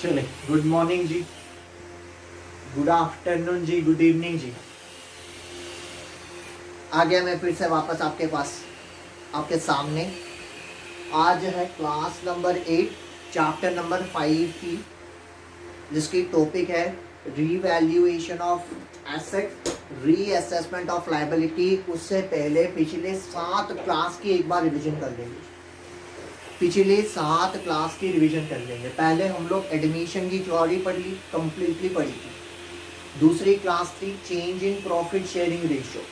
चले, good morning जी, good afternoon जी, good evening जी। आ गया मैं फिर से वापस आपके पास, आपके सामने। आज है क्लास नंबर 8, चैप्टर नंबर 5 की, जिसकी टॉपिक है revaluation of asset, reassessment of liability. उससे पहले पिछले 7 क्लास की एक बार रिवीजन कर लेंगे। पिछले 7 क्लास की रिवीजन कर लेंगे। पहले हम लोग एडमिशन की थ्योरी पढ़ ली, कंप्लीटली पढ़ी थी। दूसरी क्लास थी change in profit sharing ratio.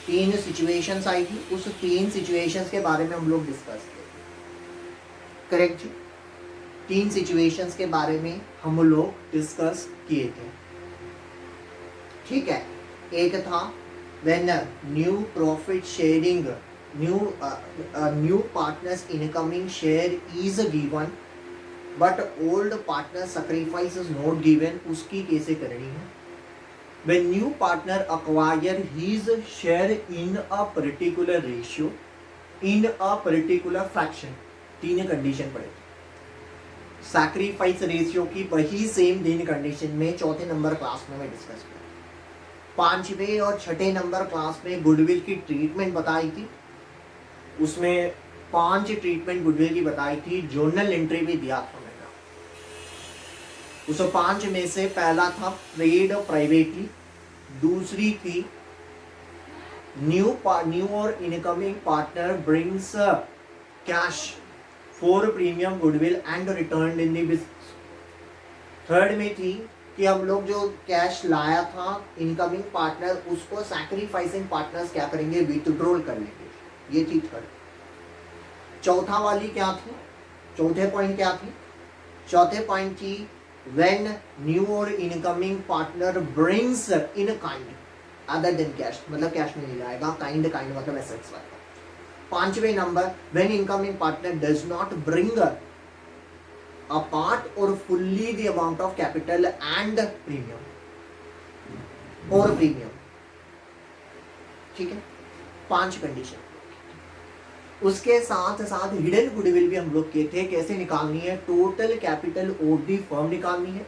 3 situations आई थी, उस 3 सिचुएशंस के बारे में हम लोग डिस्कस किए। करेक्ट जी, 3 सिचुएशंस के बारे में हम लोग डिस्कस किए थे। ठीक है, एक था when new profit sharing, new partners incoming share is given but old partner sacrifice is not given, उसकी कैसे करनी है। When new partner acquire his share in a particular ratio, in a particular fraction, 3 condition पड़े। Sacrifice ratio की वही same 3 condition में चौथे number class में मैं डिस्कस किया। 5वें और 6ठे नंबर क्लास में गुडविल की ट्रीटमेंट बताई थी। उसमें 5 ट्रीटमेंट गुडविल की बताई थी, जर्नल एंट्री भी दिया था मैंने। उस 5 में से पहला था ट्रेड प्राइवेटली, दूसरी थी न्यू और incoming partner brings cash for premium goodwill and return in the business. Third में थी कि हम लोग जो कैश लाया था इनकमिंग पार्टनर, उसको सैक्रिफाइसिंग पार्टनर्स क्या करेंगे, विथड्रॉल कर लेंगे। ये थी थर्ड। चौथा वाली क्या थी, चौथे पॉइंट क्या थी, चौथे पॉइंट थी when new or incoming partner brings in a kind other than cash, मतलब कैश में नहीं लाएगा, kind मतलब assets लाएगा। 5वें number when incoming partner does not bring a part or fully the amount of capital and premium or premium। ठीक है, 5 condition. उसके साथ साथ हिडन गुडविल भी हम लोग किए थे, कैसे निकालनी है, total capital of the firm निकालनी है,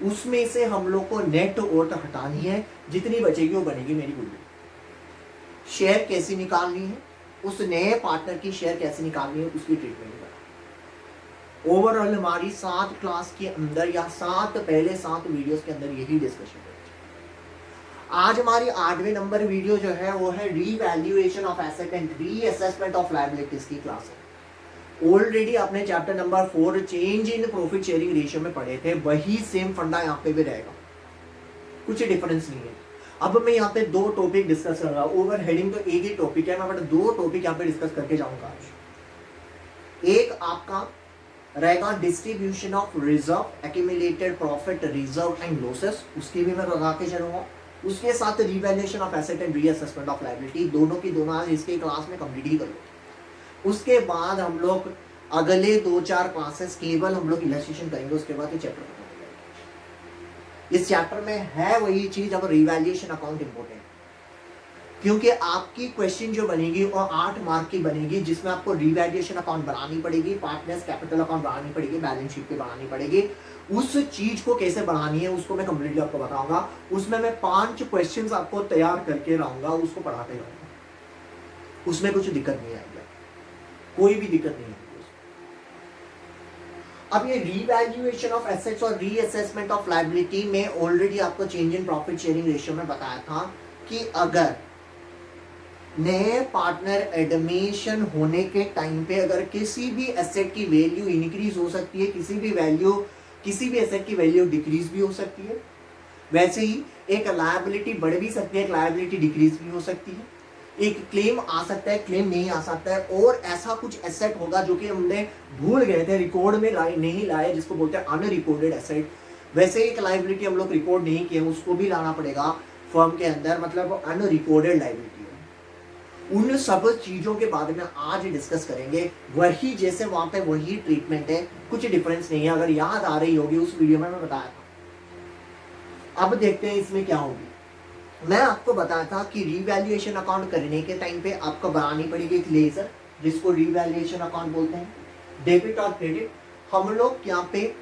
उसमें से हम लोग को नेट वर्थ हटानी है, जितनी बचेगी वो बनेगी मेरी गुडविल। शेयर कैसी निकालनी है, उस नए पार्टनर की शेयर कैसे निकालनी है, उसकी ट्रीटमेंट करा। ओवरऑल हमारी 7 क्लास के अंदर या 7 वीडियोस के अंदर यही डिस्कशन है। आज हमारी 8वें नंबर वीडियो जो है वो है revaluation of asset and reassessment of liabilities की क्लास है। ऑलरेडी आपने chapter number 4 change in profit sharing ratio में पढ़े थे, वही सेम फंडा यहाँ पे भी रहेगा, कुछ डिफरेंस नहीं है। अब मैं यहाँ पे 2 टॉपिक डिस्कस कर रहा हूँ। ओवर हेडिंग तो एक ही टॉपिक है, मैं 2 टॉपिक यहाँ पे डिस्कस करके जाऊंगा आज। एक आपका रहेगा distribution of reserve, accumulated profit reserve and losses, उसकी भी मैं बता के चलूंगा। उसके साथ revaluation of asset and reassessment of liability, दोनों की दोनों आज इसके क्लास में कंप्लीट ही करो। उसके बाद हम लोग अगले 2-4 क्लासेस केवल हम लोग इलस्ट्रेशन करेंगे, उसके बाद ये चैप्टर खत्म हो जाएगा। इस चैप्टर में है वही चीज, अब रिवैल्यूएशन अकाउंट इंपॉर्टेंट, क्योंकि आपकी क्वेश्चन जो बनेगी वो 8 मार्क की बनेगी, जिसमें आपको रिवैल्यूएशन अकाउंट बनानी पड़ेगी, पार्टनर्स कैपिटल अकाउंट बनानी पड़ेगी, बैलेंस शीट पे बनानी पड़ेगी। उस चीज को कैसे बनानी है उसको मैं कंप्लीटली आपको बताऊंगा। उसमें मैं 5 क्वेश्चंस आपको तैयार करके रहूंगा, उसको पढ़ाते रहूंगा, उसमें कुछ दिक्कत नहीं आएगी, कोई भी दिक्कत नहीं आएगी। अब ये रीवैल्यूएशन ऑफ एसेट्स और रीअसेसमेंट ऑफ लायबिलिटी में ऑलरेडी आपको change in profit sharing ratio में बताया था कि अगर नए पार्टनर एडमिशन होने के टाइम पे अगर किसी भी एसेट की वैल्यू इंक्रीज हो सकती है, किसी भी एसेट की वैल्यू डिक्रीज भी हो सकती है, वैसे ही एक लायबिलिटी बढ़ भी सकती है, एक लायबिलिटी डिक्रीज भी हो सकती है, एक क्लेम आ सकता है, क्लेम नहीं आ सकता है, और ऐसा कुछ एसेट होगा जो कि हमने भूल गए थे, रिकॉर्ड में नहीं लाए, जिसको बोलते हैं अनरिकॉर्डेड एसेट। वैसे एक लायबिलिटी हम लोग रिकॉर्ड नहीं किए, उसको भी लाना पड़ेगा फर्म के अंदर, मतलब अनरिकॉर्डेड लायबिलिटी। उन सब चीजों के बारे में आज डिस्कस करेंगे। वही जैसे वहां पे वही ट्रीटमेंट है, कुछ डिफरेंस नहीं है, अगर याद आ रही होगी उस वीडियो में मैं बताया था। अब देखते हैं इसमें क्या होगी। मैं आपको बताया था कि रिवैल्यूएशन अकाउंट करने के टाइम पे आपको बनानी पड़ेगी एक लेजर, जिसको रिवैल्यूएशन अकाउंट बोलते हैं। डेबिट और क्रेडिट हम लोग यहाँ पे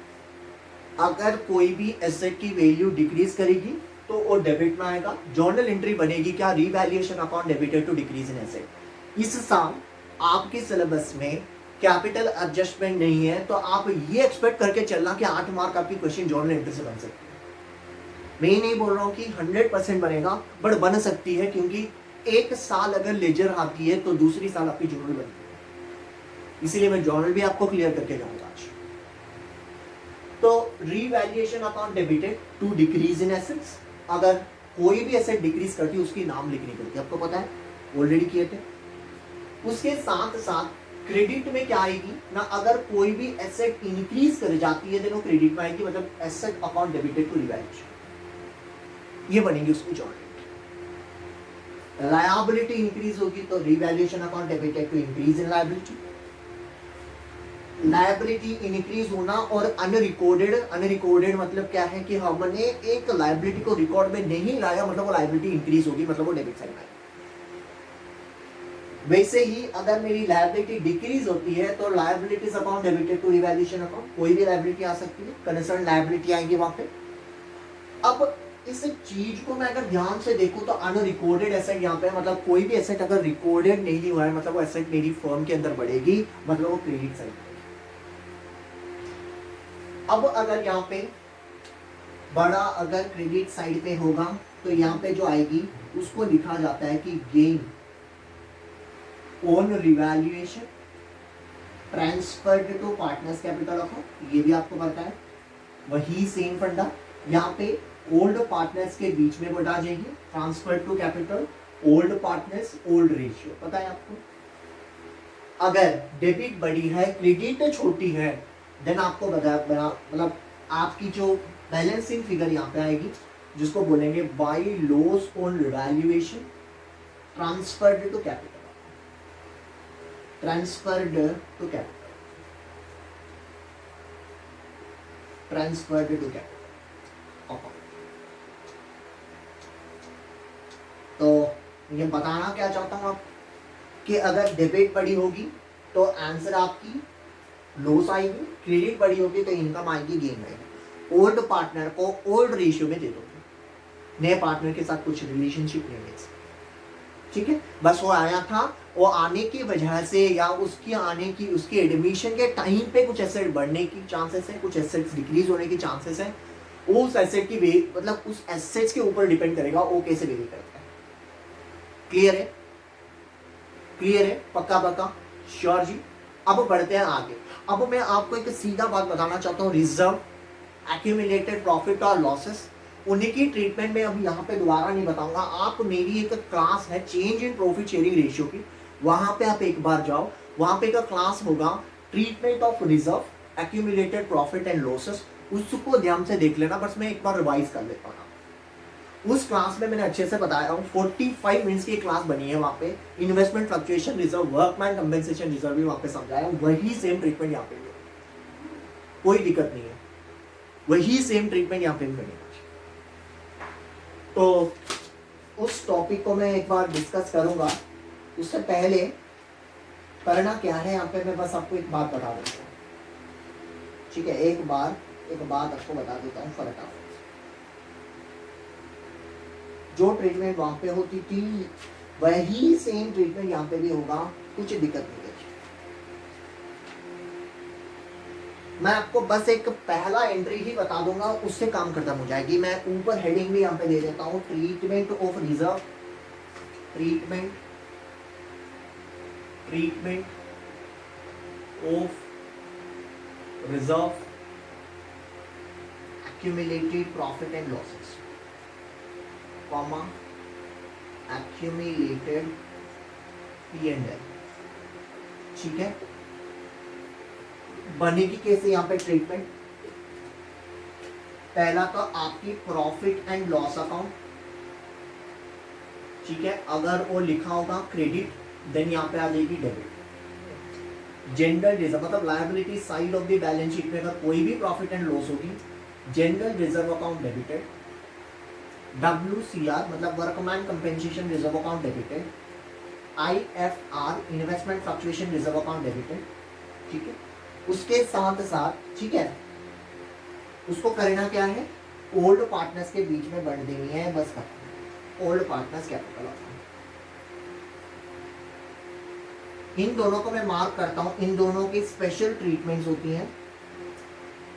अगर कोई भी एसेट की वैल्यू डिक्रीज करेगी तो वो डेबिट में आएगा। जर्नल एंट्री बनेगी क्या, revaluation account debited to decrease in asset. इस साल आपके सिलेबस में कैपिटल एडजस्टमेंट नहीं है, तो आप ये एक्सपेक्ट करके चलना कि 8 मार्क आपकी क्वेश्चन जर्नल एंट्री से बन सकती है। मैं नहीं बोल रहा हूं कि 100% बनेगा, बट बन सकती है, क्योंकि एक साल अगर लेजर आती है तो दूसरी साल आपकी जर्नल बनती है। इसीलिए मैं जर्नल भी आपको क्लियर करके जाऊंगा आज। तो revaluation account debited to decrease in assets, अगर कोई भी एसेट डिक्रीज करती है उसकी नाम लिखनी पड़ती है, आपको पता है, ऑलरेडी किए थे। उसके साथ साथ क्रेडिट में क्या आएगी ना, अगर कोई भी एसेट इंक्रीज कर जाती है देन वो क्रेडिट में आएगी, मतलब asset account debited to revaluation, ये बनेगी उसकी जॉइंट। लायबिलिटी इंक्रीज होगी तो revaluation account debited to increase in liability. Liability increase होना और अनरिकॉर्डेड मतलब क्या है कि हमने एक लायबिलिटी को रिकॉर्ड में नहीं लाया, मतलब वो लायबिलिटी इंक्रीज होगी, मतलब वो डेबिट साइड में आएगी। वैसे ही अगर मेरी लायबिलिटी डिक्रीज होती है तो liabilities account debited to revaluation account, कोई भी लायबिलिटी आ सकती है, कंसर्न लायबिलिटी आएंगी वहां पे। अब इस चीज को मैं अगर ध्यान से देखूं तो अनरिकॉर्डेड एसेट यहाँ पे, मतलब कोई भी एसेट अगर रिकॉर्डेड नहीं हुआ है, मतलब वो एसेट मेरी फर्म के अंदर बढ़ेगी, मतलब वो क्रेडिट साइड। अब अगर यहाँ पे बड़ा अगर क्रेडिट साइड पे होगा तो यहाँ पे जो आएगी उसको लिखा जाता है कि gain on revaluation transferred to partners capital account, ये भी आपको पता है। वही सेम फंडा यहाँ पे ओल्ड पार्टनर्स के बीच में बढ़ा जाएगी, transfer to capital old partners old ratio, पता है आपको। अगर डेबिट बड़ी है क्रेडिट छोटी है देन आपको बता मतलब आपकी जो बैलेंसिंग फिगर यहाँ पे आएगी जिसको बोलेंगे by loss on revaluation transferred to capital, transferred to capital, transferred to capital. तो ये बताना क्या चाहता हूं आप कि अगर डेबिट बड़ी होगी तो आंसर आपकी लॉस आएगी, क्रेडिट बड़ी होगी तो इनकम आएगी, गेन आएगी। ओल्ड पार्टनर को ओल्ड रेशियो में दे दोगे, नए पार्टनर के साथ कुछ रिलेशनशिप नहीं है, ठीक है। बस वो आया था, वो आने की वजह से या उसकी आने की उसकी एडमिशन के टाइम पे कुछ एसेट बढ़ने की चांसेस है, कुछ एसेट्स डिक्रीज होने की चांसेस है। उस एसेट की मतलब उस एसेट्स के ऊपर डिपेंड करेगा वो कैसे वेरी करता है। क्लियर है, क्लियर है, पक्का पक्का, श्योर जी। अब बढ़ते हैं आगे। अब मैं आपको एक सीधा बात बताना चाहता हूँ, रिजर्व, एक्यूमुलेटेड प्रॉफिट और लॉसेस, उन्हीं की ट्रीटमेंट में अब यहाँ पे दोबारा नहीं बताऊंगा। आप मेरी एक क्लास है change in profit sharing ratio की, वहां पे आप एक बार जाओ, वहां पे एक क्लास होगा treatment of reserve, accumulated profit and losses, उसको ध्यान से देख लेना। बस मैं एक बार रिवाइज कर लेता हूँ। उस क्लास में मैंने अच्छे से बताया हूँ, 45 मिनट्स की क्लास बनी है वहाँ पे। Investment fluctuation reserve, workman compensation reserve भी वहाँ पे समझाया, वही सेम ट्रीटमेंट यहाँ पे भी, कोई दिक्कत नहीं है, वही सेम ट्रीटमेंट यहाँ पे भी बनेगा। तो उस टॉपिक को मैं एक बार डिस्कस करूंगा, उससे पहले करना क्या है यहाँ पे मैं बस आपको एक बात बता देता हूँ, ठीक है। एक बात आपको बता देता हूँ, फर्क आप जो ट्रीटमेंट वहां पे होती थी वही सेम ट्रीटमेंट यहाँ पे भी होगा, कुछ दिक्कत नहीं है। मैं आपको बस एक पहला एंट्री ही बता दूंगा, उससे काम खत्म हो जाएगी। मैं ऊपर हेडिंग भी यहाँ पे दे देता हूँ, treatment of reserve, treatment of reserve, accumulated profit and losses, comma accumulated P&L, ठीक है। बनेगी कैसे यहाँ पे ट्रीटमेंट, पहला तो आपकी प्रॉफिट एंड लॉस अकाउंट, ठीक है। अगर वो लिखा होगा क्रेडिट देन यहाँ पे आ जाएगी डेबिट। जनरल रिजर्व मतलब liability side of the balance sheet में अगर कोई भी प्रॉफिट एंड लॉस होगी, general reserve account debited, WCR मतलब workman compensation reserve account debited, IFR investment fluctuation reserve account debited, ठीक है। उसके साथ साथ, ठीक है, उसको करना क्या है, ओल्ड पार्टनर्स के बीच में बढ़ देनी है, बस खत्म। ओल्ड पार्टनर्स कैपिटल अकाउंट, इन दोनों को मैं मार्क करता हूं, इन दोनों की स्पेशल ट्रीटमेंट्स होती हैं।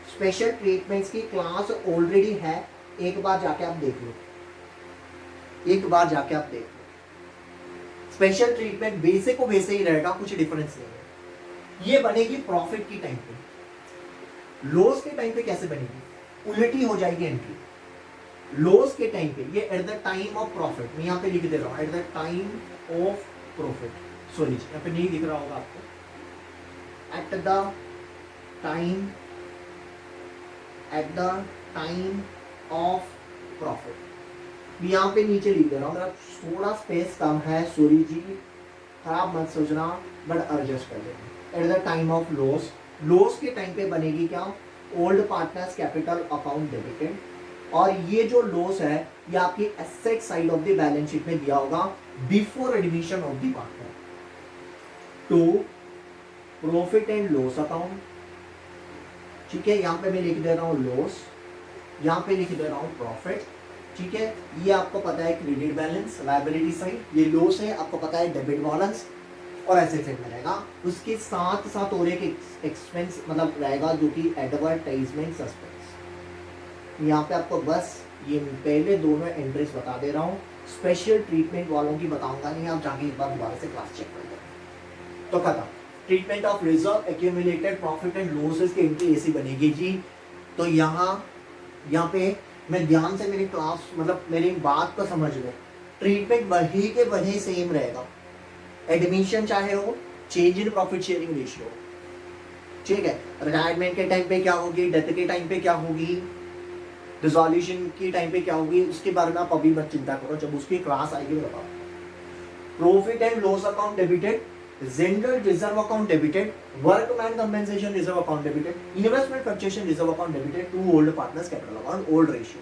स्पेशल ट्रीटमेंट्स की क्लास ऑलरेडी है, एक बार जाके आप देख लो, एक बार जाके आप देख लो। स्पेशल ट्रीटमेंट बेसिक को वैसे ही रहेगा, कुछ डिफरेंस नहीं है। ये बनेगी प्रॉफिट की टाइम पे, लॉस के टाइम पे कैसे बनेगी, उल्टी हो जाएगी एंट्री। लॉस के टाइम पे ये eight the time of profit, मैं यहाँ पे लिख दे रहा हूँ eight the time of profit, sorry यहाँ पे नहीं दिख रहा होगा आपको, eight the time, eight the time of profit. यहाँ पे नीचे लिख दे रहा हूँ, मेरा थोड़ा स्पेस कम है, सॉरी जी, खराब मत सोचना, बट एडजस्ट कर लेना। At the time of loss, loss के टाइम पे बनेगी क्या, old partners capital account debited. और ये जो लॉस है ये आपकी asset side of the balance sheet में दिया होगा before admission of the partner to profit and loss account. ठीक है, यहाँ पे मैं लिख दे रहा हूँ लॉस, यहाँ पे लिख दे रहा हूँ प्रॉफिट। ठीक है, ये आपको पता है क्रेडिट बैलेंस, लायबिलिटी साइड, ये लॉस है, आपको पता है डेबिट बैलेंस, और ऐसे साइड में रहेगा। उसके साथ साथ और एक एक्सपेंस मतलब रहेगा जो कि एडवर्टाइजमेंट सस्पेंस। यहाँ पे आपको बस ये पहले दोनों एंट्रीज बता दे रहा हूँ, स्पेशल ट्रीटमेंट वालों की बताऊंगा नहीं, आप जाके एक बार दोबारा से क्लास चेक कर लें। तो खत्म। Treatment of reserve accumulated profit and losses की एंट्री ऐसी बनेगी जी। तो यहाँ पे मैं ध्यान से मेरी क्लास मतलब मेरी बात को समझ लो, ट्रीटमेंट वही के वही सेम रहेगा। एडमिशन चाहे हो, change in profit sharing ratio, ठीक है, रिटायरमेंट के टाइम पे क्या होगी, डेथ के टाइम पे क्या होगी, डिसॉल्यूशन के टाइम पे क्या होगी, उसके बारे में आप अभी मत चिंता करो, जब उसकी क्लास आएगी बताओ। Profit and loss account debited, general reserve account debited, workman compensation reserve account debited, investment fluctuation reserve account debited to old partners capital account, old ratio,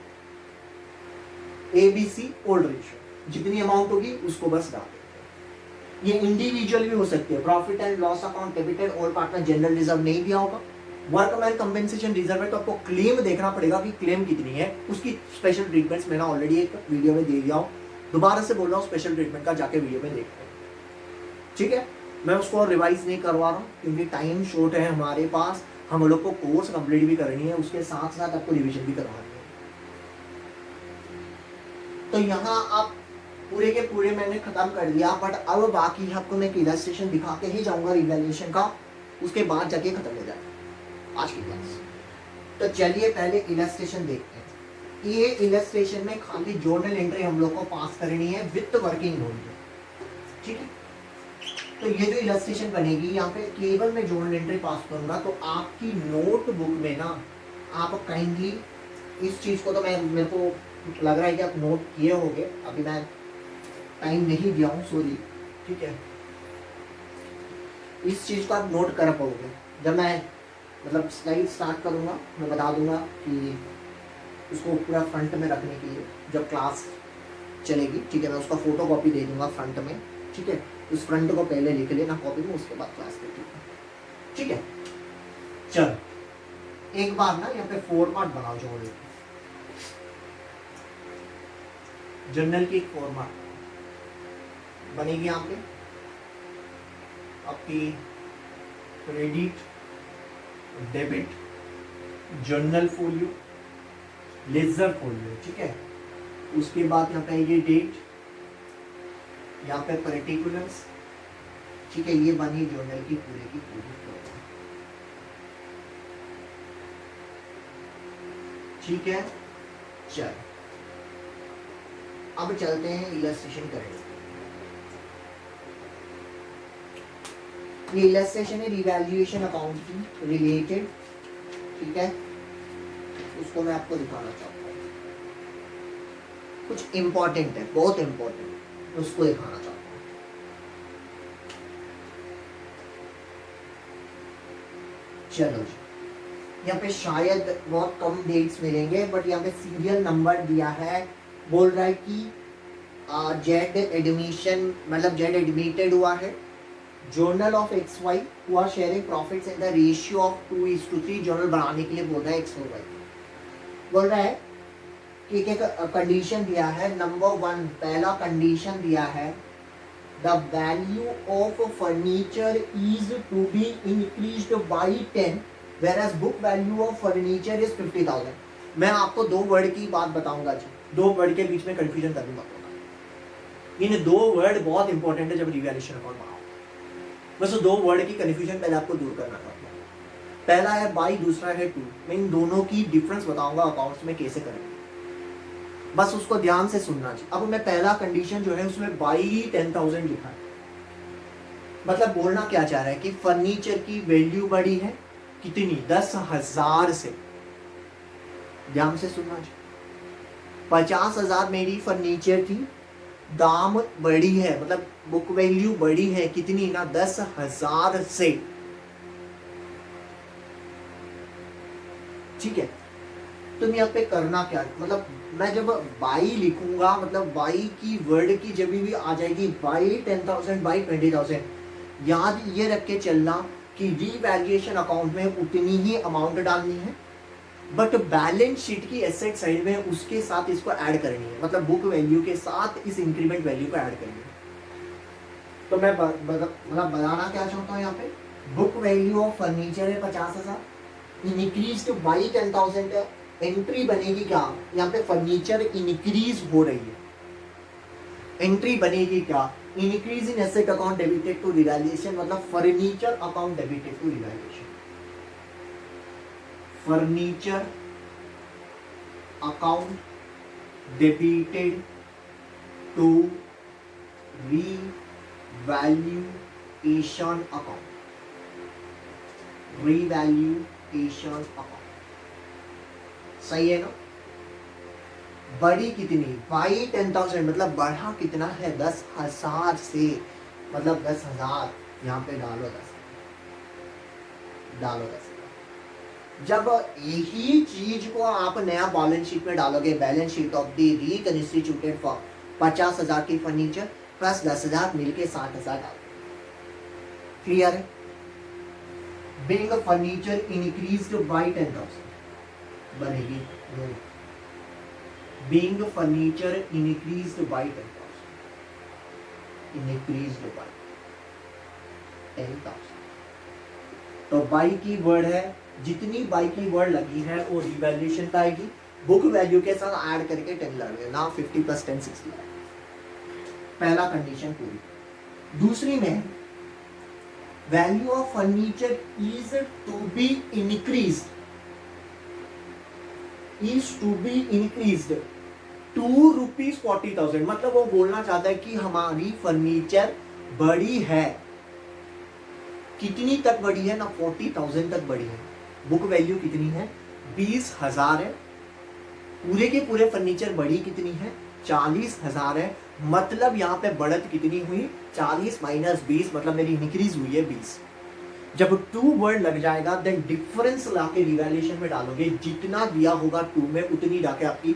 ABC old ratio, जितनी अमाउंट होगी उसको बस डाल देते हैं। ये इंडिविजुअल भी हो सकती है, profit and loss account debited old partner general reserve नहीं दिया होगा, वर्कमैन कंपेंसेशन रिजर्व है तो आपको क्लेम देखना पड़ेगा कि क्लेम कितनी है, उसकी स्पेशल ट्रीटमेंट्स मैंने ऑलरेडी एक वीडियो में दे दिया हूं, दोबारा से बोल रहा हूं स्पेशल ट्रीटमेंट का जाके वीडियो में देखते हैं। ठीक है, मैं उसको रिवाइज नहीं करवा रहा हूँ क्योंकि टाइम शॉर्ट है हमारे पास, हम लोग को कोर्स कंप्लीट भी करनी है, उसके साथ साथ आपको रिविजन भी करवानी है। तो यहाँ आप पूरे के पूरे मैंने खत्म कर दिया, बट अब बाकी आपको मैं एक इलस्ट्रेशन दिखा के ही जाऊंगा रिवैल्यूएशन का, उसके बाद जाके खत्म हो जाएगा आज की क्लास। तो चलिए पहले इलस्ट्रेशन देखते हैं। ये इलस्ट्रेशन में खाली जर्नल एंट्री हम लोग को पास करनी है विद वर्किंग नोट, ठीक है। तो ये जो इलस्ट्रेशन बनेगी यहाँ पे केवल मैं जर्नल एंट्री पास करूंगा, तो आपकी नोटबुक में ना आप काइंडली इस चीज को, तो मैं मेरे को लग रहा है कि आप नोट किए होंगे, अभी मैं टाइम नहीं दिया हूँ सॉरी, ठीक है। इस चीज को आप नोट कर पाओगे, जब मैं मतलब स्लाइड स्टार्ट करूंगा मैं बता दूंगा कि उसको पूरा फ्रंट में रखने के लिए जब क्लास चलेगी, ठीक है, मैं उसका फोटो कॉपी दे दूंगा फ्रंट में, ठीक है। उस फ्रंट को पहले लिख लेना कॉपी में, उसके बाद क्लास देखेंगे, ठीक है। चलो एक बार ना यहाँ पे फॉर्मेट बनाओ, जो जर्नल की एक फॉर्मेट बनेगी यहाँ पे आपकी credit debit journal folio ledger folio, ठीक है। उसके बाद यहाँ पे ये डेट, यहाँ पे पर्टिकुलर्स, ठीक है। ये बनी जर्नल की पूरी ठीक है। चल अब चलते हैं इलस्ट्रेशन करेंगे। ये इलस्ट्रेशन है रिवैल्यूएशन अकाउंट की रिलेटेड, ठीक है। उसको मैं आपको दिखाना चाहता हूँ, कुछ इंपॉर्टेंट है, बहुत इंपॉर्टेंट, उसको दिखाना चाहता हूँ। चलो जी, यहाँ पे शायद बहुत कम डेट्स मिलेंगे, बट यहाँ पे सीरियल नंबर दिया है, बोल रहा है कि जेड एडमिशन मतलब जेड एडमिटेड हुआ है, जर्नल ऑफ XY हुआ sharing profits in the ratio of 2:3, journal बनाने के लिए बोल रहा है X और Y। बोल रहा है कि एक कंडीशन दिया है। नंबर 1 पहला कंडीशन दिया है, the value of furniture is to be increased by 10 whereas book value of furniture is 50,000। मैं आपको दो वर्ड की बात बताऊंगा जी, दो वर्ड के बीच में कंफ्यूजन करने वाला। इन दो वर्ड बहुत इंपॉर्टेंट है जब रिवैल्यूएशन अकाउंट बनाओ। बस दो वर्ड की कंफ्यूजन पहले आपको दूर करना था। पहला है बाई, दूसरा है टू। मैं इन दोनों की डिफरेंस बताऊंगा अकाउंट्स में कैसे करेंगे, बस उसको ध्यान से सुनना चाहिए। अब मैं पहला कंडीशन जो है उसमें बाई 10,000 लिखा है, मतलब बोलना क्या चाह रहा है कि फर्नीचर की वैल्यू बढ़ी है कितनी, 10,000 से। ध्यान से सुनना चाहिए। 50,000 मेरी फर्नीचर थी, दाम बढ़ी है, मतलब बुक वैल्यू बढ़ी है कितनी ना, 10,000 से। ठीक है, तो मैं यहाँ पे करना क्या, मतलब मैं जब बाई लिखूंगा, मतलब बाई की वर्ड की जब भी आ जाएगी बाई 10,000 बाई 20,000, याद ये रख के चलना कि रीवैल्यूएशन अकाउंट में उतनी ही अमाउंट डालनी है, बट बैलेंस शीट की एसेट साइड में उसके साथ इसको ऐड करनी है, मतलब बुक वैल्यू के साथ इस इंक्रीमेंट वैल्यू को ऐड करनी है। तो मैं मतलब बताना क्या चाहता हूँ यहाँ पे, बुक वैल्यू ऑफ फर्नीचर है 50,000, इंक्रीज टू बाई 10,000 है। एंट्री बनेगी क्या, यहाँ पे फर्नीचर इंक्रीज हो रही है, एंट्री बनेगी क्या, increase in asset account debited to revaluation, मतलब furniture account debited to revaluation. Furniture account debited to revaluation account, revaluation account. सही है ना। बड़ी कितनी, बाई 10,000, मतलब बढ़ा कितना है, 10,000 से, मतलब 10,000 यहाँ पे डालो 10, डालो 10। जब यही चीज को आप नया बैलेंस शीट में डालोगे, balance sheet of the reconstituted for 50,000 की फर्नीचर प्लस 10,000 मिलके 60,000 डालो। क्लियर है। बिंग फर्नीचर इंक्रीज्ड बाई 10,000 बनेगी, being furniture increased by 10,000, increased by 10,000। तो बाई की वर्ड है, जितनी बाई की वर्ड लगी है वो रिवैल्यूएशन का आएगी, बुक वैल्यू के साथ ऐड करके 10 लगे ना, 50 + 10 60। पहला कंडीशन पूरी। दूसरी में value of furniture is to be increased, is to be increased ₹240,000, मतलब वो बोलना चाहता है कि हमारी फर्नीचर बड़ी है, कितनी तक बड़ी है ना, 40,000 तक बड़ी है। बुक वैल्यू कितनी है, 20,000 है, पूरे के पूरे फर्नीचर बड़ी कितनी है, 40,000 है, मतलब यहाँ पे बढ़त कितनी हुई, 40 - 20, मतलब मेरी इंक्रीज हुई है 20। जब टू वर्ड लग जाएगा देन डिफरेंस लाके रिवैल्यूएशन में डालोगे, जितना दिया होगा टू में उतनी जाके आपकी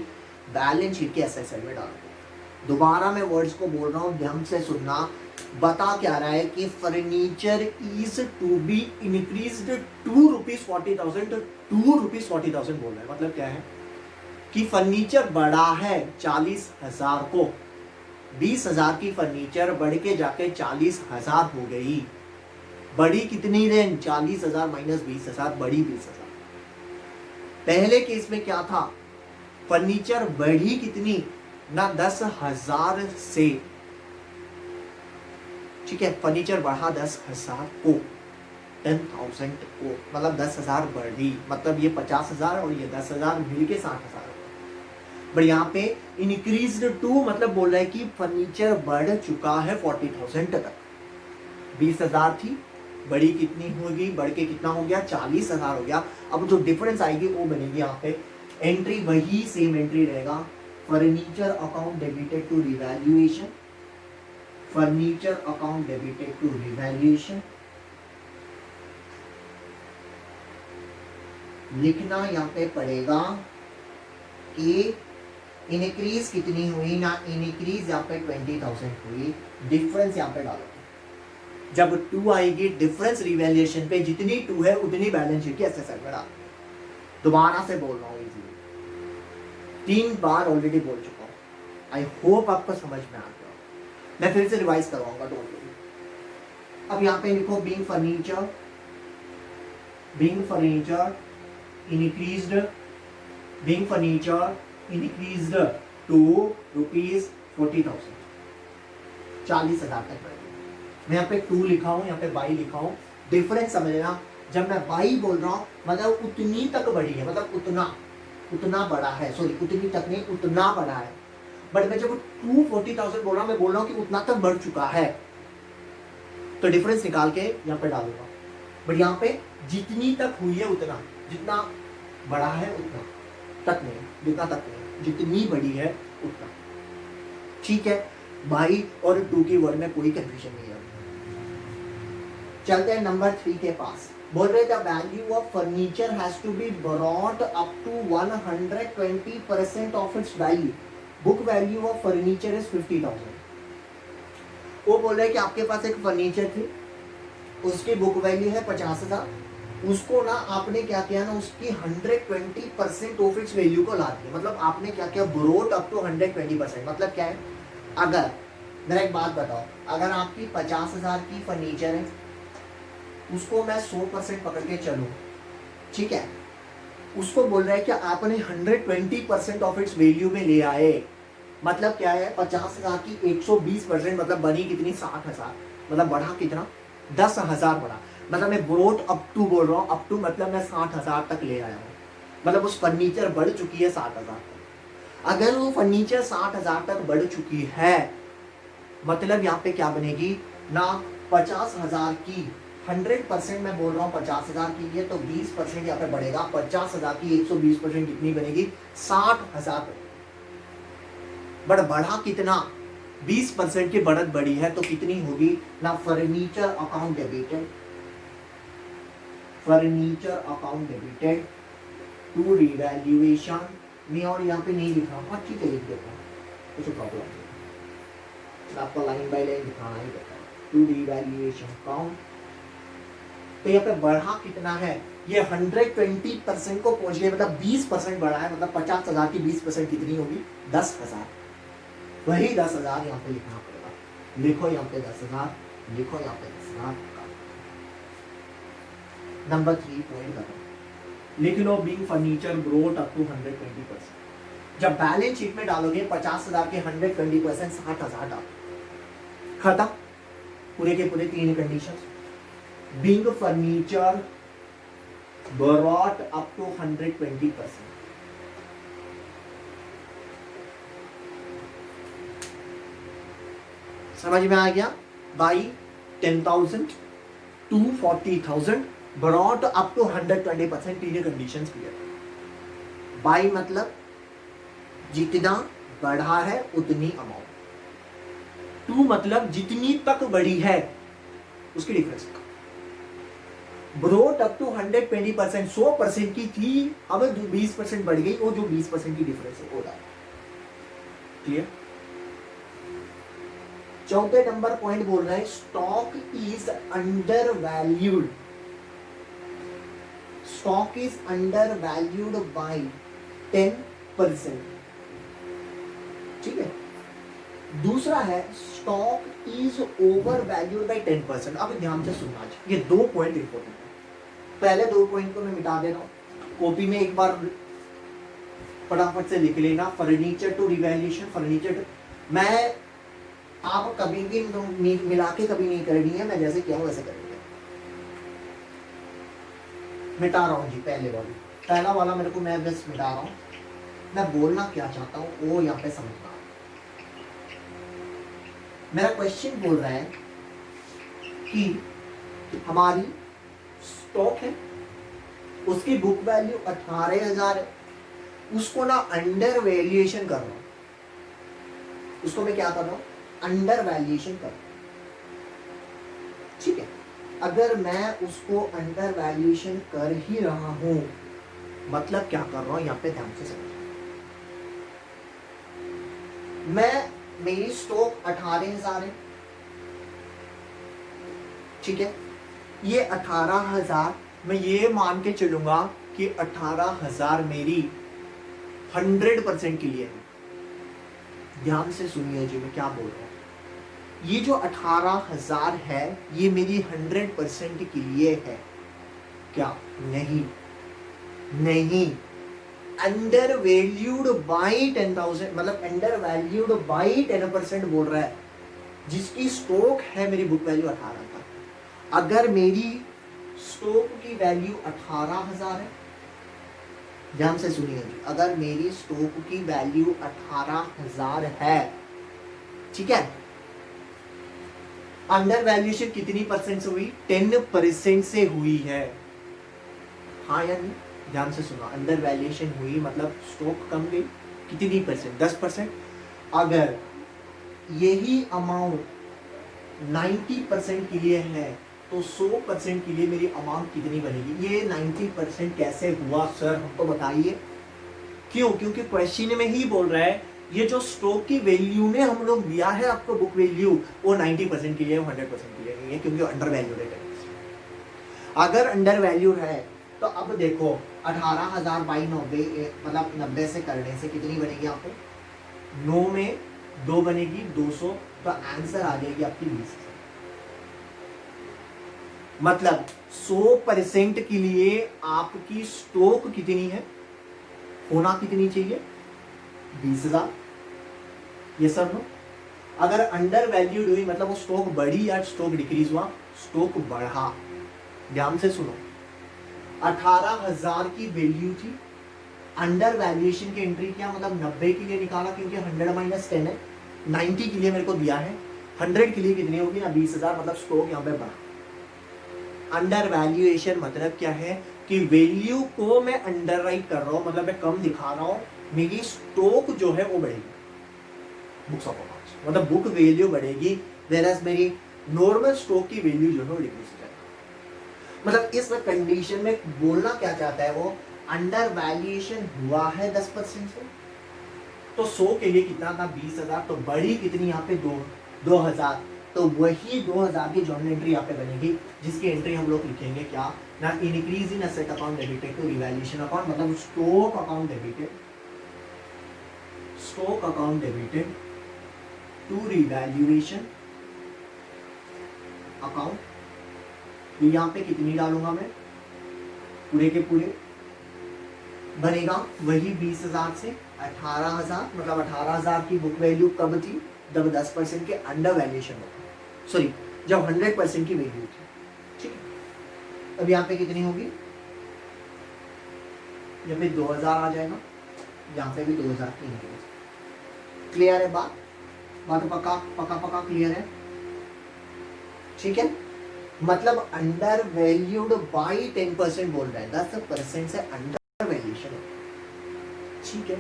बैलेंस शीट के एसेट साइड में डालोगे। दोबारा मैं वर्ड्स को बोल रहा हूँ, ध्यान से सुनना। बता क्या रहा है कि furniture is to be increased ₹40,000, तो ₹40,000 बोल रहा है, मतलब क्या है कि फर्नीचर बढ़ा है 40,000 को, 20,000 की फर्नीचर बढ़ के जाके 40,000 हो गई। बड़ी कितनी रेंज, 40,000 - 20,000, बड़ी 20,000। पहले केस में क्या था, फर्नीचर बढ़ी कितनी ना, 10,000 से। ठीक है, फर्नीचर बढ़ा 10,000 को, 10,000 को, मतलब 10,000 बढ़ी, मतलब ये 50,000 और ये 10,000 मिलके 60,000। बट यहाँ पे इंक्रीज्ड टू मतलब बोल रहा है कि फर्नीचर बढ़ चुका है 40,000 तक। 20,000 थी, बड़ी कितनी होगी, बढ़ के कितना हो गया, 40,000 हो गया। अब जो डिफरेंस आएगी वो बनेगी यहाँ पे, एंट्री वही सेम एंट्री रहेगा, furniture account debited to revaluation, furniture account debited to revaluation. लिखना यहाँ पे पड़ेगा कि इंक्रीज कितनी हुई ना, इंक्रीज यहाँ पे 20,000 हुई, डिफरेंस यहाँ पे डालो। जब टू आएगी डिफरेंस रिवैल्यूएशन पे, जितनी टू है उतनी बैलेंस शीट की एसेट साइड में डालो। दोबारा से बोल रहा हूँ इजीली, 3 बार ऑलरेडी बोल चुका हूँ, आई होप आपको समझ में आ गया। मैं फिर से रिवाइज करवाऊंगा, डोंट वरी। अब यहाँ पे लिखो being furniture increased to rupees 40,000, 40,000 तक बढ़ेगा। मैं यहाँ पे 2 लिखा हूँ, यहाँ पे बाई लिखा हूँ, डिफरेंस समझना। जब मैं बाई बोल रहा हूँ मतलब उतनी तक बढ़ी है, मतलब उतना बड़ा है, सॉरी उतनी तक नहीं, उतना बड़ा है। बट मैं जब 240,000 बोल रहा हूँ, मैं बोल रहा हूँ कि उतना तक बढ़ चुका है, तो डिफरेंस निकाल के यहाँ पे डालूंगा। बट यहाँ पे जितनी तक हुई है उतना, जितना बड़ा है उतना तक नहीं, जितना तक नहीं, जितनी बड़ी है उतना। ठीक है, बाई और 2 की वर्ड में कोई कंफ्यूजन नहीं है। चलते हैं नंबर 3 के पास। बोल रहे the value of furniture has to be brought up to 120% of its value. Book value of furniture is 50,000। वो बोल रहे कि आपके पास एक फर्नीचर थी, उसकी बुक वैल्यू है 50,000, उसको ना आपने क्या किया ना, उसकी 120% ऑफ इट्स वैल्यू को ला दिया। मतलब आपने क्या किया, ब्रोट अप टू 120%। मतलब क्या है, अगर मेरा एक बात बताओ, अगर आपकी 50,000 की फर्नीचर है, उसको मैं 100% पकड़ के चलूं, ठीक है, उसको बोल रहा है कि आपने 120% ऑफ इट्स वैल्यू में ले आए। मतलब क्या है, 50,000 की 120%, मतलब बनी कितनी, 60,000। मतलब बढ़ा कितना, 10,000 बढ़ा। मतलब मैं ब्रोट अप टू बोल रहा हूँ, अप टू मतलब मैं 60,000 तक ले आया हूँ। मतलब उस फर्नीचर बढ़ चुकी है 60,000 तक। अगर वो फर्नीचर 60,000 तक बढ़ चुकी है, मतलब यहाँ पे क्या बनेगी ना, 50,000 की 100% मैं बोल रहा हूँ 50,000 की है, तो 20% यहाँ पे बढ़ेगा। 50,000 की 120% कितनी बनेगी, 60,000। बट बढ़ा कितना, 20% की बढ़त बढ़ी है, तो कितनी होगी ना, furniture account debited to revaluation में। और यहाँ पे नहीं लिखा, हाँ ठीक है लिख देता हूँ, कुछ प्रॉब्लम नहीं, आपको लाइन बाय लाइन दिखाना ही पड़ता है। टू रिवैल्यूएशन अकाउंट, तो यहाँ पे बढ़ा कितना है, ये 120% को पहुंच गए, मतलब 20% बढ़ा है। मतलब 50,000 की 20% कितनी होगी, 10,000। वही 10,000 यहाँ पे लिखना पड़ेगा। लिखो यहाँ पे 10,000, लिखो यहाँ पे 10,000। नंबर 3 पॉइंट करो, लिख लो being furniture brought up to 120%। जब बैलेंस शीट में डालोगे 50,000 के 120%, 60,000 डालो, खत्म। पूरे के पूरे 3 conditions. Being furniture brought up to 120%. समझ में आ गया, by 10,000 to 40,000 brought up to 120%, तीन कंडीशंस क्लियर। बाई मतलब जितना बढ़ा है उतनी अमाउंट, टू मतलब जितनी तक बढ़ी है उसकी डिफरेंस। ब्रोट अप टू 120%, 100% की थी, अब 20% बढ़ गई, वो जो 20% की डिफरेंस है वो डाल। क्लियर। चौथे नंबर पॉइंट बोल रहे हैं stock is under valued. Stock is under valued bye 10%। ठीक है। दूसरा है stock is over valued bye 10%। अब ध्यान से सुनना, ये 2 पॉइंट इंपॉर्टेंट है। पहले 2 पॉइंट को मैं मिटा दे रहा हूं, कॉपी में एक बार फटाफट से लिख लेना। फर्नीचर टू रिवैल्यूएशन, फर्नीचर मैं आप कभी भी मिला के कभी नहीं करनी है, मैं जैसे किया हूं वैसे करेंगे। मिटा रहा हूं जी पहला वाला मेरे को, मैं बस मिटा रहा हूं। मैं बोलना क्या चाहता हूं वो यहाँ पे समझना। मेरा क्वेश्चन बोल रहा है कि हमारी स्टॉक है, उसकी बुक वैल्यू 18,000 है, उसको ना अंडर वैल्यूएशन कर रहा हूं। उसको मैं क्या कर रहा हूं, अंडर वैल्यूएशन कर रहा हूं। ठीक है। अगर मैं उसको अंडर वैल्यूएशन कर ही रहा हूं, मतलब क्या कर रहा हूं, यहां पे ध्यान से समझो। मेरी स्टॉक 18,000 है, ठीक है। ये 18,000 मैं ये मान के चलूंगा कि 18,000 मेरी 100% के लिए है। ध्यान से सुनिए जी मैं क्या बोल रहा हूं। ये जो 18,000 है ये मेरी 100% के लिए है क्या? नहीं, नहीं, अंडर वैल्यूड बाई 10,000, मतलब अंडर वैल्यूड बाई 10% बोल रहा है, जिसकी स्टॉक है मेरी बुक वैल्यू 18 का। अगर मेरी स्टॉक की वैल्यू 18,000 है, ध्यान से सुनिए, अगर मेरी स्टॉक की वैल्यू 18,000 है, ठीक है, अंडर वैल्यूएशन कितनी परसेंट से हुई? 10% से हुई है, हाँ या नहीं? ध्यान से सुनो, अंडर वैल्यूएशन हुई मतलब स्टॉक कम गई, कितनी परसेंट? 10%। अगर यही अमाउंट 90% के लिए है तो 100% के लिए मेरी अमाउंट कितनी बनेगी? ये 90% कैसे हुआ सर, हमको बताइए। क्यों? क्योंकि क्वेश्चन में ही बोल रहा है ये जो स्टॉक की वैल्यू ने हम लोग दिया है आपको बुक वैल्यू, वो 90% के लिए, 100% के लिए नहीं है, क्योंकि अंडर वैल्यू है। अगर अंडर वैल्यू है तो अब देखो 18,000 बाई 90, मतलब 90 से करने से कितनी बनेगी यहाँ पे? 9 में 2 बनेगी 200, तो आंसर आ जाएगी आपकी 20। मतलब 100% के लिए आपकी स्टॉक कितनी है, होना कितनी चाहिए? 20,000। ये सब नो। अगर अंडर वैल्यूड हुई मतलब वो स्टॉक बढ़ी या स्टॉक डिक्रीज हुआ? स्टॉक बढ़ा। ध्यान से सुनो, 18,000 की वैल्यू थी, अंडर वैल्यूएशन की एंट्री किया, मतलब 90 के लिए निकाला, क्योंकि 100 माइनस 10 है, 90 के लिए मेरे को दिया है, 100 के लिए कितनी होगी ना? 20,000, मतलब स्टॉक यहाँ पे बढ़ा। अंडर वैल्यूएशन मतलब क्या है कि वैल्यू को मैं अंडर राइट कर रहा हूं, मतलब मैं कम दिखा रहा हूं, मेरी स्टॉक जो है वो बढ़ेगी, बुक्स ऑफ अकाउंट्स, मतलब बुक वैल्यू बढ़ेगी, वेयरएज मेरी नॉर्मल स्टॉक की वैल्यू जो है वो डिक्रीज हो जाएगी। मतलब इस कंडीशन में बोलना क्या चाहता है वो, अंडर वैल्यूएशन हुआ है 10% से, तो 100 के लिए कितना था? 20,000, तो बढ़ी कितनी यहाँ पे? 2,000, तो वही 2,000 की जर्नल एंट्री यहाँ पे बनेगी, जिसकी एंट्री हम लोग लिखेंगे क्या ना? Increase in asset account debited to revaluation account, मतलब stock account debited, stock account debited to revaluation account. यहाँ पे कितनी डालूंगा मैं? पूरे के पूरे बनेगा वही 20,000 से 18,000, मतलब 18,000 की बुक वैल्यू कब थी? जब 10% के अंडर वैल्यूएशन होगा, सॉरी जब 100% की वैल्यू थी, ठीक है। अब यहाँ पे कितनी होगी? यहाँ पे 2,000 आ जाएगा, यहाँ पे भी 2,000 की इंक्रीज। क्लियर है बात? बात पक्का पक्का पक्का क्लियर है, ठीक है। मतलब अंडर वैल्यूड बाई 10% बोल रहा है, 10% से अंडर वैल्यूएशन, ठीक है।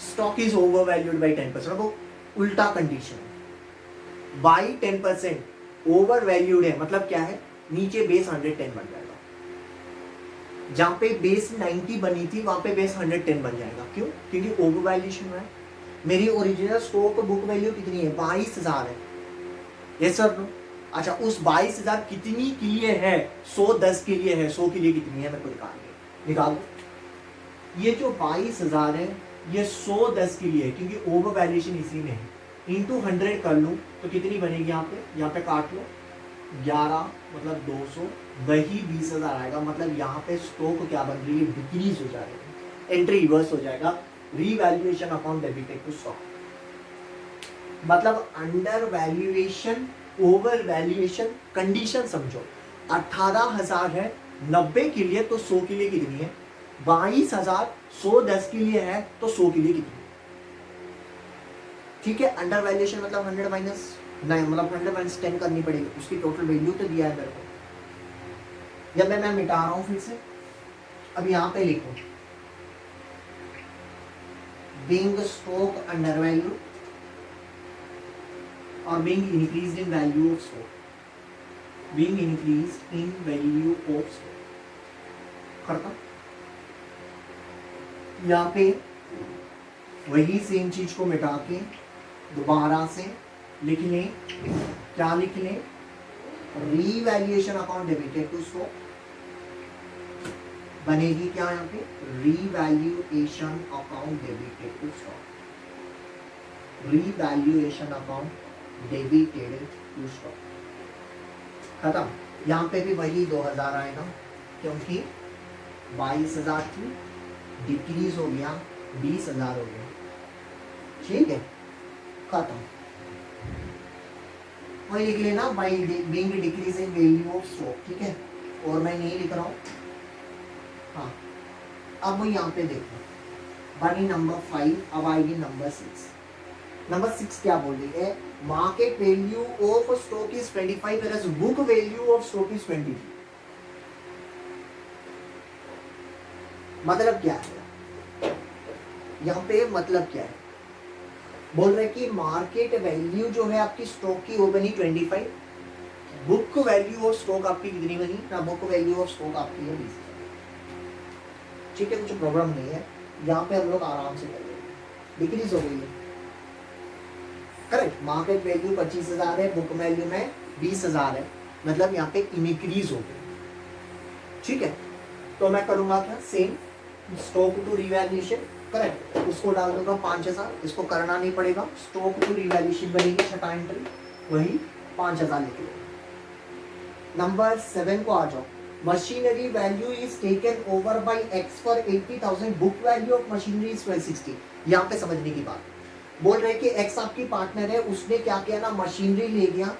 Stock is over valued by 10%, वो उल्टा कंडीशन है। बाई 10% ओवर वैल्यूड है, मतलब क्या है? नीचे बेस 110 बन जाएगा, जहां पे बेस 90 बनी थी वहां पे बेस 110 बन जाएगा। क्यों? क्योंकि ओवर वैल्यूएशन हुआ है। मेरी ओरिजिनल स्टॉक बुक वैल्यू कितनी है? 22,000 है, ये सर नो। अच्छा, उस 22,000 कितनी के लिए है? 110 के लिए है, 100 के लिए कितनी है मेरे को निकाल दो। ये जो 22,000 है ये 110 के लिए है, क्योंकि ओवर वैल्यूएशन इसी में है, इंटू 100 कर लूँ तो कितनी बनेगी? यहाँ पे काट लो 11, मतलब 200, वही 20,000 आएगा। मतलब यहाँ पे स्टॉक क्या बन रही है? डिक्रीज हो जाएगा, एंट्री रिवर्स हो जाएगा, revaluation account debited to stock. मतलब under valuation over valuation condition समझो। 18,000 है 90 के लिए, तो 100 के लिए कितनी है? 22,000 110 के लिए है, तो 100 के लिए कितनी? ठीक है। अंडर वैल्यूएशन मतलब 100 माइनस नहीं, मतलब 100 माइनस 10 करनी पड़ेगी, उसकी टोटल वैल्यू तो दिया है मेरे को। जब मैं मिटा रहा हूं फिर से, अब यहाँ पे लिखो बीइंग स्टॉक अंडर वैल्यू और being increased in value of stock, being increased in value of stock, खत्म। यहाँ पे वही सेम चीज को मिटा के दोबारा से लिख लें, क्या लिख लें? Revaluation account debited to stock, बनेगी क्या यहाँ पे, revaluation account debited to stock, revaluation account debited to stock, खत्म। यहाँ पे भी वही 2000 आएगा क्योंकि 22,000 की डिक्रीज हो गया, 20,000 हो गया, ठीक है, खत्म। वही लिख लेना, by being decrease in value of stock, ठीक है, और मैं नहीं लिख रहा हूँ। हाँ, अब यहाँ पे देखो, बनी नंबर 5, अब आएगी नंबर 6। नंबर 6 क्या बोल रही है, market value of stock is 25 whereas book value of stock is 23। मतलब क्या है यहाँ पे, मतलब क्या है, बोल रहे कि मार्केट वैल्यू जो है आपकी स्टॉक की वो बनी 25, बुक वैल्यू ऑफ स्टॉक आपकी कितनी बनी ना, बुक वैल्यू ऑफ स्टॉक आपकी है 20। ठीक है, कुछ प्रॉब्लम नहीं है, यहाँ पे हम लोग आराम से कर लेंगे, डिक्रीज हो गई है, करेक्ट। मार्केट वैल्यू 25,000 है, बुक वैल्यू में 20,000 है, मतलब यहाँ पे इंक्रीज हो गई, ठीक है। तो मैं करूंगा क्या, same stock to revaluation, correct, उसको डाल दूंगा 5,000, इसको करना नहीं पड़ेगा, स्टॉक टू रिवैल्यूएशन बनेगी, छठा एंट्री वही 5,000 लिख लो। नंबर 7 को आ जाओ, machinery value is taken over by x for 80,000, book value of machinery is 1260। यहाँ पे समझने की बात, बोल रहे कि एक्स आपकी पार्टनर है, उसने क्या किया ना, मशीनरी ले गया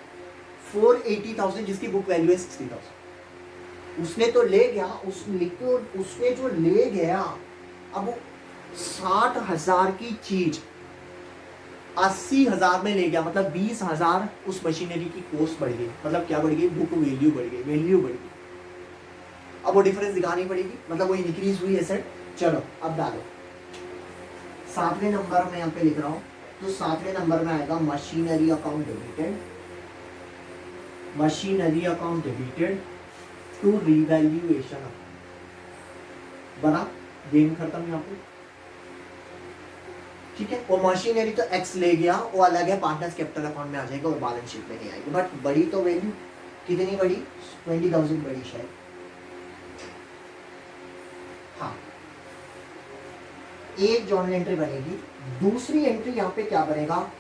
फॉर 80,000 जिसकी बुक वैल्यू है 60,000, उसने तो ले गया, उसने जो ले गया, अब 60,000 की चीज 80,000 में ले गया, मतलब 20,000 उस मशीनरी की कॉस्ट बढ़ गई, मतलब क्या बढ़ गई, बुक वैल्यू बढ़ गई, वैल्यू बढ़ गई। अब वो डिफरेंस दिखानी पड़ेगी, मतलब वो इंक्रीज हुई एसेट। चलो अब डालो, 7वें नंबर में यहाँ पे लिख रहा हूँ, तो 7वें नंबर में आएगा machinery account debited, machinery account debited to revaluation बना, गेम खत्म यहाँ पे, ठीक है। वो मशीनरी तो एक्स ले गया, वो अलग है, पार्टनर्स कैपिटल अकाउंट में आ जाएगा और बैलेंस शीट में नहीं आएगी, बट बड़ी तो वैल्यू कितनी बड़ी, 20,000 बड़ी शायद। हाँ, एक जर्नल एंट्री बनेगी। दूसरी एंट्री यहाँ पे क्या बनेगा,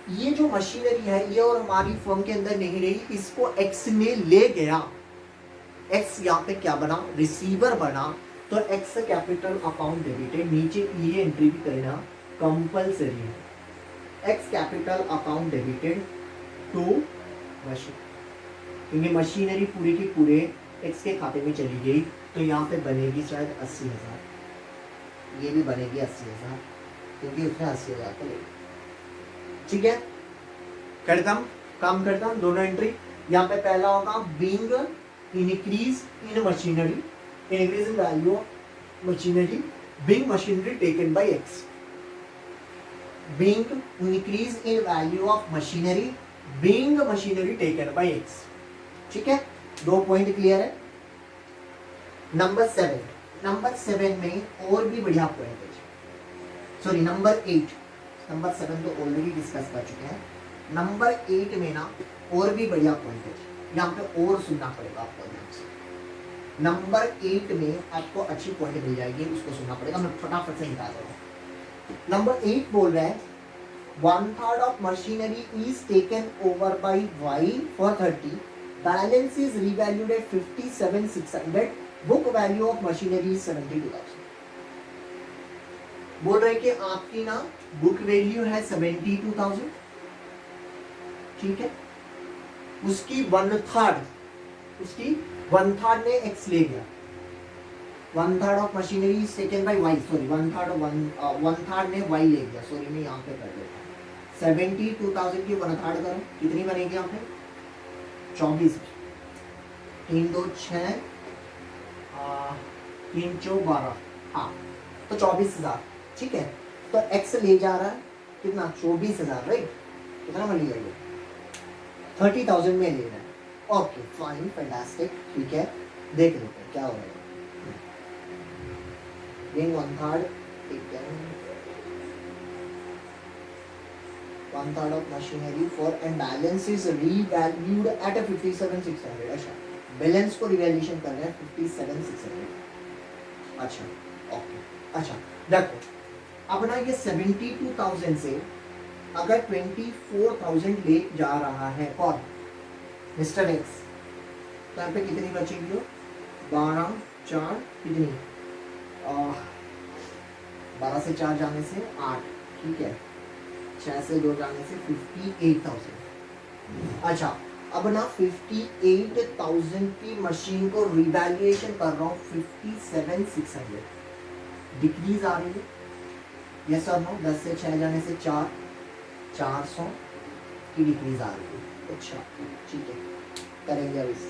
ये जो मशीनरी है ये और हमारी फर्म के अंदर नहीं रही, इसको एक्स ने ले गया, एक्स यहाँ पे क्या बना, रिसीवर बना, तो एक्स कैपिटल अकाउंट डेबिटेड, नीचे ये एंट्री भी करना कंपलसरी है, X capital account debited to machine, क्योंकि मशीनरी पूरी की पूरे एक्स के खाते में चली गई, तो यहाँ पे बनेगी शायद 80,000, ये भी बनेगी 80,000, क्योंकि उसने 80,000 को ले, ठीक है। करता हूँ, काम करता हूँ, दोनों एंट्री। यहाँ पे पहला होगा being increase in machinery, increase in value of machinery, being machinery taken by x, being increase in value of machinery, being machinery taken by x, ठीक है, 2 पॉइंट क्लियर है। नंबर 7 में और भी बढ़िया पॉइंट है, सॉरी नंबर 8, नंबर 7 तो already discuss कर चुके हैं, नंबर 8 में ना और भी बढ़िया पॉइंट है, यहाँ पे और सुनना पड़ेगा आपको ध्यान से। नंबर 8 में आपको अच्छी पॉइंट मिल जाएगी, उसको सुनना पड़ेगा, मैं फटाफट से निकाल रहा हूँ। नंबर 8 बोल रहा है 1/3 of machinery is taken over by Y for 30, balance is revalued at 57,600, book value of machinery is 72,000। बोल रहे कि आपकी ना बुक वैल्यू है 72,000, ठीक है, उसकी 1/3 ने एक्स ले गया, 1/3 of machinery is taken by Y, sorry 1/3 ने वाई ले गया, सॉरी मैं यहाँ पे कर देता हूँ, 72,000 की 1/3 करो, कितनी बनेगी यहाँ पे 24, 3 2 6 3 4 12, हाँ तो 24,000, ठीक है। तो एक्स ले जा रहा है कितना 24,000, राइट, कितना में लिया ये 30,000 में ले रहा है, ओके फाइन फैंटास्टिक, ठीक है, देख लेते हैं क्या हो रहा है। being 1/3 1/3 of machinery for and balance is revalued at a 57,600, अच्छा बैलेंस को रिवैल्यूएशन कर रहे हैं 57,600, अच्छा ओके, अच्छा देखो अब ना ये 72,000 से अगर 24,000 ले जा रहा है कौन, मिस्टर एक्स, तो यहाँ पे कितनी बचेगी, 12 4 कितनी, 12 से 4 जाने से 8, ठीक है, 6 से 2 जाने से 58,000। अच्छा अब ना 58,000 की मशीन को रिवैल्यूएशन कर रहा हूँ 57,600, डिक्रीज आ रही है, यस और नो, 10 से 6 जाने से 4, 400 की डिक्रीज आ रही है। अच्छा ठीक है, करेंगे अब इस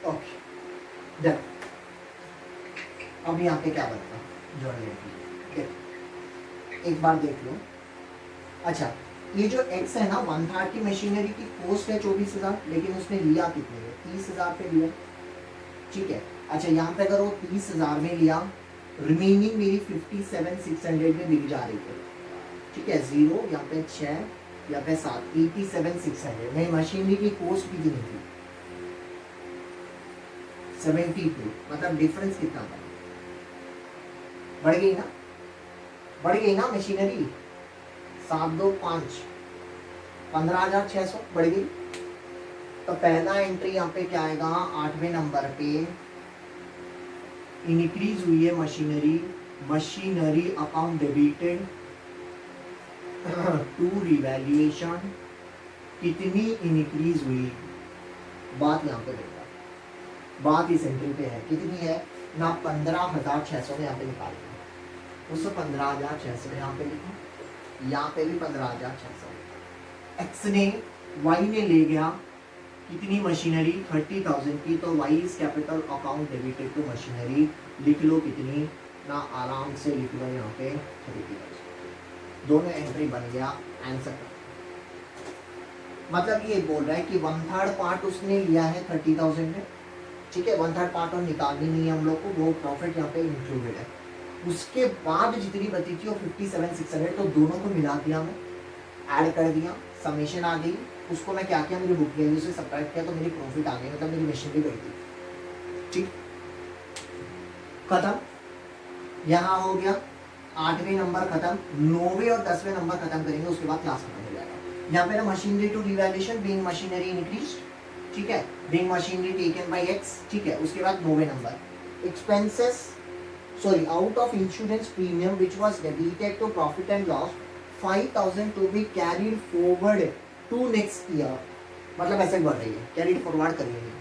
ओके डन। अब यहाँ पे क्या बनता जॉइंट, एक बार देख लो। अच्छा ये जो x है ना, 1/3 की मशीनरी की कॉस्ट है 24,000, लेकिन उसने लिया कितने में, 30,000 पे लिया, ठीक है। अच्छा यहाँ पे अगर वो 30,000 में लिया, रिमेनिंग मेरी 57,600 में बिक जा रही है, ठीक है, 0 यहाँ पे 6 यहाँ पे 7, 87,600 में मशीनरी की कॉस्ट कितनी थी, 72, मतलब डिफरेंस कितना था, बढ़ गई ना, बढ़ गई ना मशीनरी, 7 2 5, 15,600 बढ़ गई। तो पहला एंट्री यहाँ पे क्या आएगा, 8वें नंबर पे इंक्रीज हुई है machinery, machinery account debited to revaluation, कितनी इंक्रीज हुई, बात यहाँ पे देखा, बात इस एंट्री पे है, कितनी है ना, 15,600 में यहाँ पे निकाली, उस 15,600 यहाँ पे लिखा, यहाँ पे भी 15,600, एक्स ने वाई ने ले गया कितनी मशीनरी, 30,000 की, तो Y is capital account debited to machinery, लिख लो कितनी ना, आराम से लिख लो यहाँ पे 30,000, दोनों एंट्री बन गया आंसर। मतलब ये बोल रहा है कि 1/3 पार्ट उसने लिया है 30,000 में, ठीक है, 1/3 पार्ट और निकालनी नहीं है हम लोग को, वो प्रॉफिट यहाँ पे इंक्लूडेड है, उसके बाद जितनी बची थी वो 57,600, तो दोनों को मिला दिया मैं, ऐड कर दिया, समेशन आ गई, उसको मैं क्या किया, मेरी बुक वैल्यू से सब्ट्रैक्ट किया, तो मेरी प्रॉफिट आ गई, मतलब मेरी मशीनरी बढ़ गई, ठीक, खत्म। यहाँ हो गया 8वें नंबर खत्म, 9वें और 10वें नंबर खत्म करेंगे, उसके बाद क्लास खत्म हो जाएगा। यहाँ पे ना machinery to revaluation being machinery increase, ठीक है, being machinery taken by x, ठीक है, उसके बाद 9वें number expenses, sorry, out of insurance premium which was debited to profit and loss 5,000 to be carried forward to next year, मतलब ऐसे बढ़ रही है, carried forward कर लेंगे,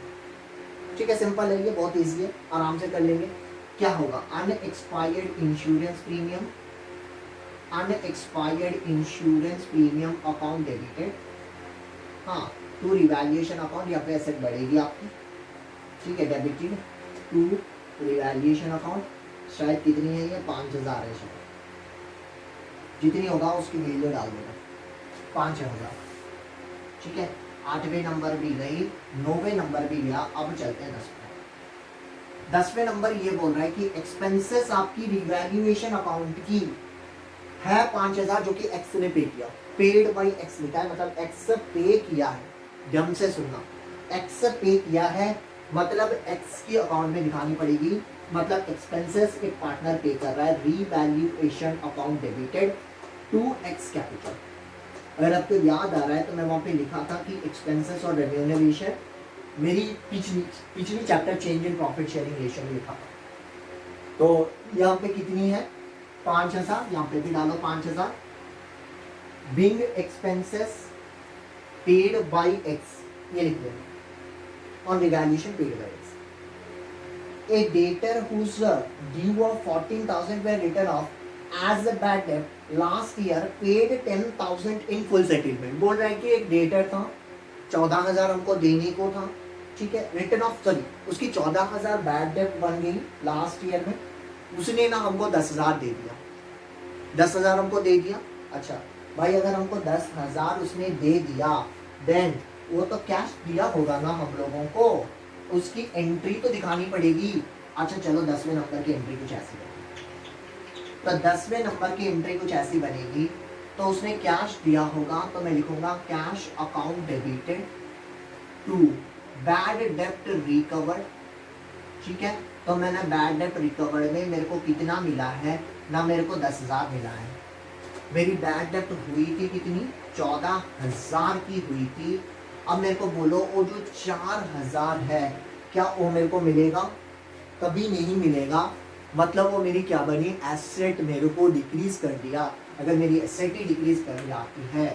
ठीक है, सिंपल है ये, बहुत इजी है, आराम से कर लेंगे। क्या होगा, unexpired insurance premium, unexpired insurance premium account debited, हाँ, टू रिवैल्यूएशन अकाउंट, यहाँ पे एसेट बढ़ेगी आपकी, ठीक है, डेबिटेड टू रिवैल्यूएशन अकाउंट, शायद कितनी है ये, 5,000 है शायद, जितनी होगा उसकी वैल्यू डाल देना, 5,000, ठीक है। 8वें नंबर भी गई, 9वें नंबर भी गया, अब चलते हैं 10वें नंबर। ये बोल रहा है कि एक्सपेंसेस आपकी रिवैल्यूएशन अकाउंट की है 5,000, जो कि एक्स ने पे किया, पेड बाई एक्स लिखा है, मतलब एक्स पे किया है, ढंग से सुनना, एक्स पे किया है, मतलब एक्स की अकाउंट में दिखानी पड़ेगी, मतलब एक्सपेंसेस एक पार्टनर पे कर रहा है, revaluation account debited to X capital. अगर आपको याद आ रहा है तो मैं वहां पे लिखा था कि एक्सपेंसेस और रेम्यूनरेशन मेरी पिछली chapter change in profit sharing ratio में लिखा था, तो यहाँ पे कितनी है, 5,000, यहाँ पे भी डालो 5,000, being expenses paid by X, ये लिख देना, on revaluation paid by X. A debtor whose due of 14,000 were written off as a bad debt last year paid 10,000 in full settlement। बोल रहा है कि एक डेटर था, 14,000 हमको देने को था, ठीक है, रिटर्न ऑफ, सॉरी, उसकी 14,000 बैड डेट बन गई लास्ट ईयर में, उसने ना हमको 10,000 दे दिया, 10,000 हमको दे दिया। अच्छा भाई, अगर हमको 10,000 उसने दे दिया, देन वो तो कैश दिया होगा ना हम लोगों को, उसकी एंट्री तो दिखानी पड़ेगी। अच्छा चलो 10वें नंबर की एंट्री कुछ ऐसी है, तो 10वें नंबर की एंट्री कुछ ऐसी बनेगी, तो उसने कैश दिया होगा तो मैं लिखूंगा cash account debited to bad डेप्ट रिकवर्ड। ठीक है, तो मैंने बैड डेप्ट रिकवर्ड में मेरे को कितना मिला है ना, मेरे को 10,000 मिला है। मेरी बैड डेप्ट हुई थी कितनी, 14,000 की हुई थी। अब मेरे को बोलो वो जो 4,000 है क्या वो मेरे को मिलेगा, कभी नहीं मिलेगा। मतलब वो मेरी क्या बनी, एसेट मेरे को डिक्रीज कर दिया। अगर मेरी एसेट ही डिक्रीज कर जाती है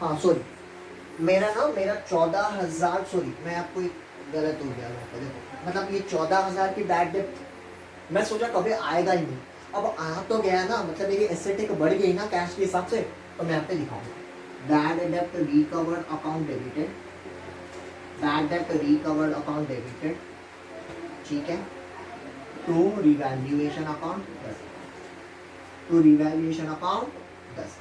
हाँ सॉरी, मेरा 14,000, सॉरी मैं आपको एक गलत हो गया देखो, मतलब ये 14,000 की बैड डेप्ट मैं सोचा कभी आएगा ही नहीं, अब आ तो गया ना, मतलब मेरी एसेट एक बढ़ गई ना कैश के हिसाब से। तो मैं यहाँ पे लिखाऊंगा बैड डेप्ट रिकवर्ड अकाउंट डेबिटेड, बैड डेप्ट रिकवर्ड अकाउंट डेबिटेड, ठीक है, to revaluation account 10, to revaluation account 10।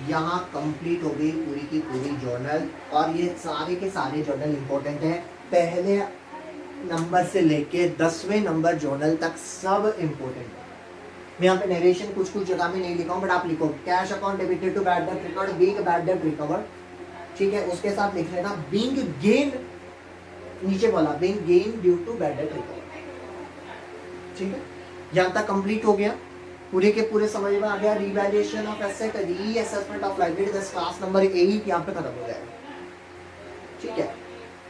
यहाँ कंप्लीट हो गई पूरी की पूरी जर्नल, और ये सारे के सारे जर्नल इंपॉर्टेंट है, पहले नंबर से लेके 10वें नंबर जर्नल तक सब इंपॉर्टेंट है। मैं यहाँ पे नरेशन कुछ कुछ जगह में नहीं लिखा हूँ, बट आप लिखो cash account debited to bad डेप्ट रिकवर्ड बीइंग बैड डेप्ट रिकवर्ड, ठीक है, उसके साथ लिख लेना बीइंग गेन, नीचे वाला being gain due to bad डेप्ट रिकवर्ड। ठीक है, यहाँ तक कंप्लीट हो गया, पूरे के पूरे समझ में आ गया। Revaluation of asset, reassessment of liability, class number 8 यहाँ पे खत्म हो जाएगा। ठीक है,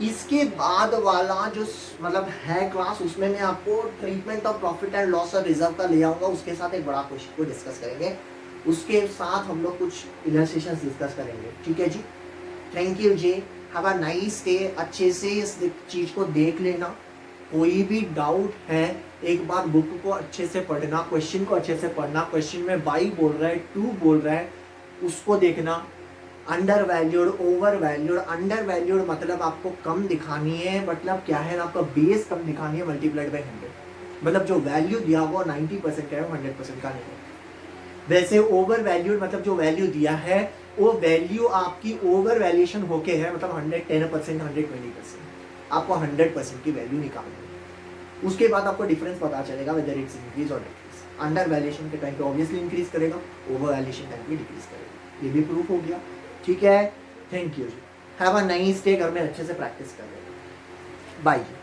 इसके बाद वाला जो मतलब है क्लास, उसमें मैं आपको treatment of profit and loss और रिजर्व का ले आऊंगा, उसके साथ एक बड़ा क्वेश्चन को डिस्कस करेंगे, उसके साथ हम लोग कुछ इलस्ट्रेशंस डिस्कस करेंगे। ठीक है जी, थैंक यू जी, हैव अ नाइस डे। अच्छे से इस चीज को देख लेना, कोई भी डाउट है एक बार बुक को अच्छे से पढ़ना, क्वेश्चन को अच्छे से पढ़ना, क्वेश्चन में बाई बोल रहा है, टू बोल रहा है, उसको देखना। Under valued, over valued, under valued मतलब आपको कम दिखानी है, मतलब क्या है, आपका बेस कम दिखानी है, मल्टीप्लाइड बाई 100, मतलब जो वैल्यू दिया हुआ 90% का है, 100% का नहीं है। वैसे ओवर वैल्यूड मतलब जो वैल्यू दिया है वो वैल्यू आपकी ओवर वैल्यूएशन होके है, मतलब 110%, 120%, आपको 100% की वैल्यू निकालनी है। उसके बाद आपको डिफरेंस पता चलेगा वेदर इट्स इंक्रीज और डिक्रीज। अंडर वैल्यूएशन के टाइम पे ऑब्वियसली इंक्रीज करेगा, ओवर वैल्यूएशन टाइम पे डिक्रीज करेगा, ये भी प्रूफ हो गया। ठीक है, थैंक यू जी, हैव अ नाइस डे, घर में अच्छे से प्रैक्टिस कर लेना, बाय जी।